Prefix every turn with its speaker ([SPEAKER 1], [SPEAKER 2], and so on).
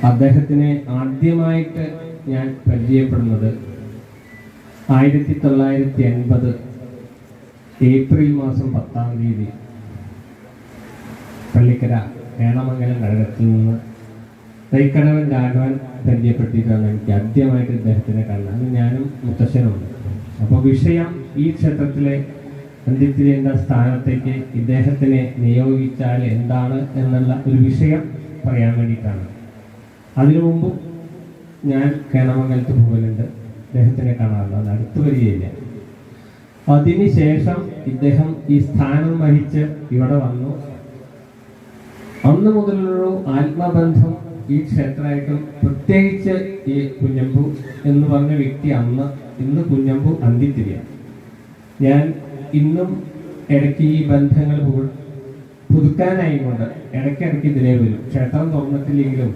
[SPEAKER 1] അദ്ദേഹത്തിനെ ആദ്യമായിട്ട് ഞാൻ പരിചയപ്പെടുന്നത് 1980 ഏപ്രിൽ മാസം 10-ാം തീയതി പള്ളിക്കര ഏണമംഗലം ഘടകത്തിൽ നിന്ന് തൈക്കടവൻ രാഘവൻ പരിചയപ്പെടുത്തിയിട്ടാണ് എനിക്ക് ആദ്യമായിട്ട് ഇദ്ദേഹത്തിനെ കാണുന്നത്. അത് ഞാനും മുത്തശ്ശനുണ്ട്. അപ്പോൾ വിഷയം ഈ ക്ഷേത്രത്തിലെ അന്ത്യത്തിരിയുടെ സ്ഥാനത്തേക്ക് ഇദ്ദേഹത്തിനെ നിയോഗിച്ചാൽ എന്താണ് എന്നുള്ള ഒരു വിഷയം പറയാൻ വേണ്ടിയിട്ടാണ്. അതിനു മുമ്പ് ഞാൻ കേണമംഗലത്ത് പോകലുണ്ട്, ഇദ്ദേഹത്തിനെ കാണാറുണ്ട്, അത് അടുത്ത് വരികയില്ല. അതിനുശേഷം ഇദ്ദേഹം ഈ സ്ഥാനം വഹിച്ച് ഇവിടെ വന്നു. അന്ന് മുതലുള്ള ആത്മബന്ധം ഈ ക്ഷേത്രമായിട്ടും, പ്രത്യേകിച്ച് ഈ കുഞ്ഞമ്പു എന്ന് പറഞ്ഞ വ്യക്തി ഇന്ന് കുഞ്ഞമ്പു അന്ത്യത്തിരിയാണ്. ഞാൻ ഇന്നും ഇടയ്ക്ക് ഈ ബന്ധങ്ങൾ പുതുക്കാനായിക്കൊണ്ട് ഇടയ്ക്കിടയ്ക്ക് ഇതിലേ വരും. ക്ഷേത്രം തുറന്നിട്ടില്ലെങ്കിലും